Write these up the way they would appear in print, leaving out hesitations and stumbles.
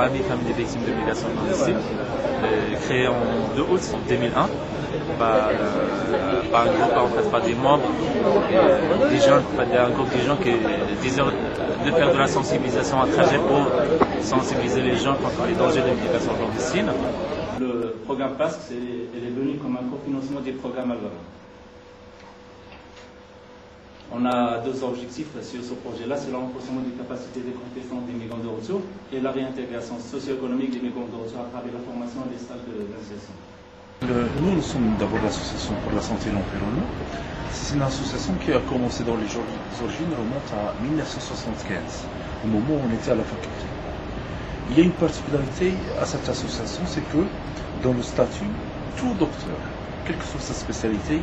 Amis Familles des Victimes de Migrations clandestines, créé en 2 août 2001 par un groupe, en fait, par des membres, des jeunes, un groupe de gens qui désirent de faire de la sensibilisation à trajet pour sensibiliser les gens contre les dangers de l'immigration clandestine. Le programme PASC est venu comme un cofinancement des programmes ALVA. On a 2 objectifs sur ce projet-là, c'est le renforcement des capacités des compétences des migrants de retour et la réintégration socio-économique des migrants de retour à travers la formation et les stages d'insertion. Nous sommes d'abord l'association pour la santé et l'environnement. C'est une association qui a commencé dans les origines, remonte à 1975, au moment où on était à la faculté. Il y a une particularité à cette association, c'est que dans le statut, tout docteur, quelle que soit sa spécialité,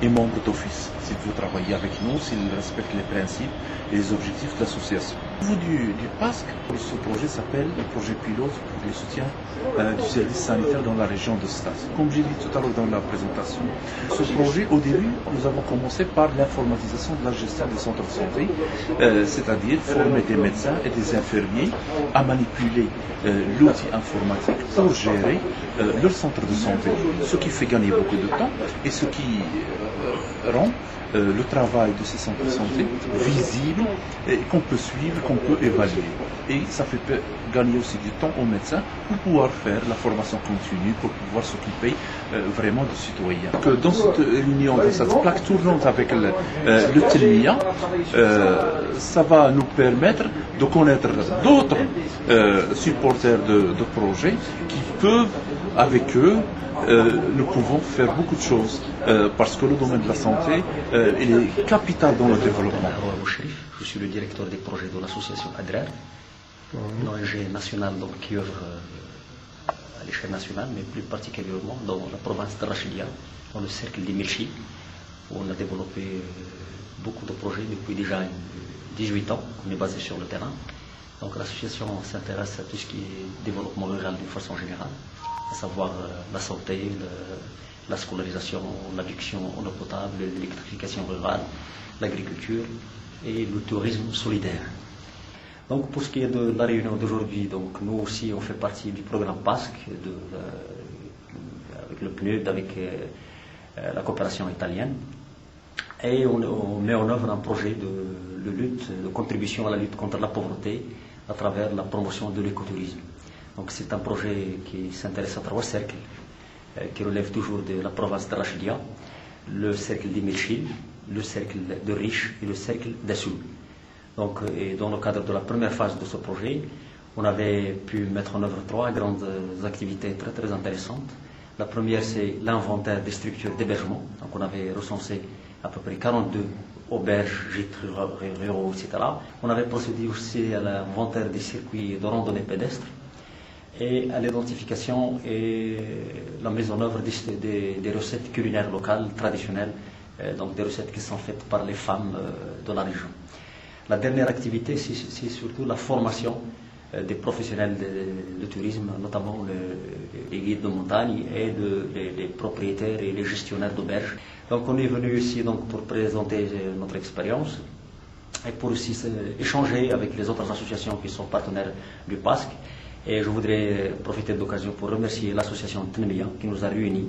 est membre d'office, s'il veut travailler avec nous, s'il respecte les principes et les objectifs de l'association. Au niveau du PASC, ce projet s'appelle le projet pilote pour le soutien du service sanitaire dans la région de Stade. Comme j'ai dit tout à l'heure dans la présentation, ce projet, au début, nous avons commencé par l'informatisation de la gestion des centres de santé, c'est-à-dire former des médecins et des infirmiers à manipuler l'outil informatique pour gérer leur centre de santé, ce qui fait gagner beaucoup de temps et ce qui rend le travail de ces centres de santé visible et qu'on peut suivre, qu'on peut évaluer. Et ça fait gagner aussi du temps aux médecins pour pouvoir faire la formation continue, pour pouvoir s'occuper vraiment des citoyens. Donc, dans cette réunion, dans cette plaque tournante avec le Telmia, ça va nous permettre de connaître d'autres supporters de projets qui peuvent, avec eux, nous pouvons faire beaucoup de choses parce que le domaine de la santé il est capital dans le développement. Je suis le directeur des projets de l'association ADRER, une ONG nationale donc, qui œuvre à l'échelle nationale, mais plus particulièrement dans la province de Rachidia, dans le cercle des Milchi, où on a développé beaucoup de projets depuis déjà 18 ans. On est basé sur le terrain. Donc l'association s'intéresse à tout ce qui est développement rural d'une façon générale, à savoir la santé, la scolarisation, l'adduction en eau potable, l'électrification rurale, l'agriculture et le tourisme solidaire. Donc pour ce qui est de la réunion d'aujourd'hui, donc nous aussi on fait partie du programme PASC avec le PNUD, avec la coopération italienne, et on met en œuvre un projet de lutte, de contribution à la lutte contre la pauvreté à travers la promotion de l'écotourisme. Donc c'est un projet qui s'intéresse à 3 cercles, qui relève toujours de la province de Rachidia, le cercle des Milchil, le cercle de Riche et le cercle d'Assoul. Donc, et dans le cadre de la première phase de ce projet, on avait pu mettre en œuvre 3 grandes activités très très intéressantes. La première, c'est l'inventaire des structures d'hébergement. Donc on avait recensé à peu près 42 auberges, gîtes ruraux, etc. On avait procédé aussi à l'inventaire des circuits de randonnée pédestre et à l'identification et la mise en œuvre des recettes culinaires locales, traditionnelles, donc des recettes qui sont faites par les femmes de la région. La dernière activité, c'est surtout la formation des professionnels de tourisme, notamment les guides de montagne et les propriétaires et les gestionnaires d'auberges. Donc on est venu ici donc, pour présenter notre expérience et pour aussi échanger avec les autres associations qui sont partenaires du PASC. Et je voudrais profiter de l'occasion pour remercier l'association Tnemia qui nous a réunis.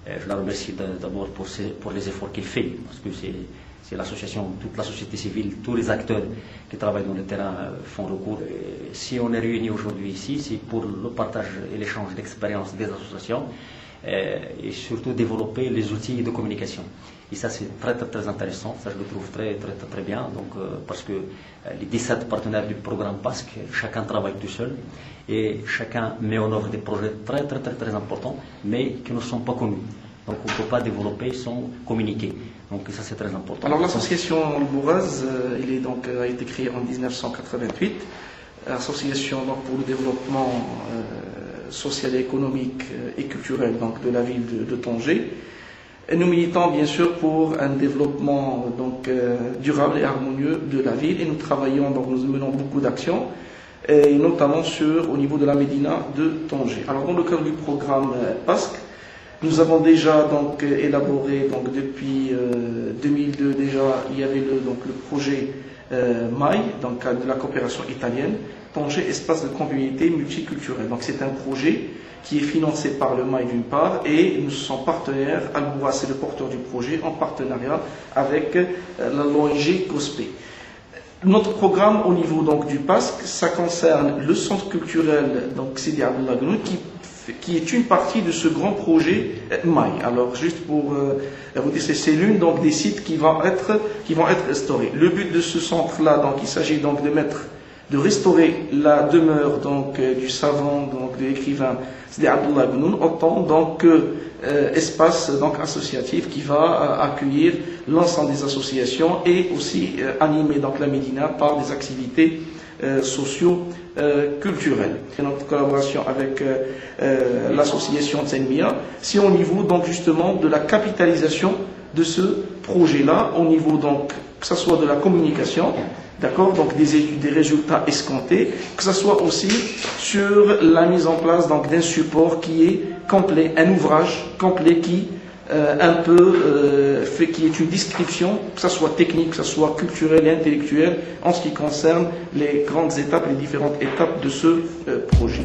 Je la remercie d'abord pour les efforts qu'il fait, parce que c'est l'association, toute la société civile, tous les acteurs qui travaillent dans le terrain font recours. Et si on est réunis aujourd'hui ici, c'est pour le partage et l'échange d'expériences des associations et surtout développer les outils de communication. Et ça, c'est très, très, très intéressant. Ça, je le trouve très, très, très, très bien. Donc, parce que les 17 partenaires du programme PASC, chacun travaille tout seul et chacun met en œuvre des projets très, très, très, très importants, mais qui ne sont pas connus. Donc, on ne peut pas développer sans communiquer. Donc, ça, c'est très important. Alors, l'association Bouraz, a été créée en 1988. Association donc, pour le développement social et économique et culturel donc, de la ville de Tanger. Et nous militons bien sûr pour un développement donc, durable et harmonieux de la ville et nous travaillons, donc nous menons beaucoup d'actions, et notamment au niveau de la Médina de Tanger. Alors dans le cadre du programme PASC, nous avons déjà donc, élaboré donc, depuis 2002 déjà, il y avait le projet MAI, donc de la coopération italienne, Tanger espace de convivialité multiculturelle. Donc c'est un projet qui est financé par le MAI d'une part, et nous sommes partenaires, Al-Mouras c'est le porteur du projet, en partenariat avec l'ONG COSPE. Notre programme au niveau donc du PASC, ça concerne le centre culturel donc Sidi Abdullah Gnoun, qui est une partie de ce grand projet MAI. Alors juste pour vous dire, c'est l'une donc des sites qui vont être restaurés. Le but de ce centre-là, donc il s'agit donc de restaurer la demeure donc du savant, donc de l'écrivain Sidi Abdullah Gnoun, autant donc espace donc associatif qui va accueillir l'ensemble des associations et aussi animer donc la Médina par des activités socio-culturelles. Notre collaboration avec l'association Tsenmia, c'est au niveau donc justement de la capitalisation de ce projet-là, au niveau donc que ce soit de la communication, d'accord, donc des résultats escomptés, que ce soit aussi sur la mise en place donc d'un support qui est complet, un ouvrage complet qui qui est une description, que ce soit technique, que ce soit culturelle et intellectuelle, en ce qui concerne les grandes étapes, les différentes étapes de ce projet.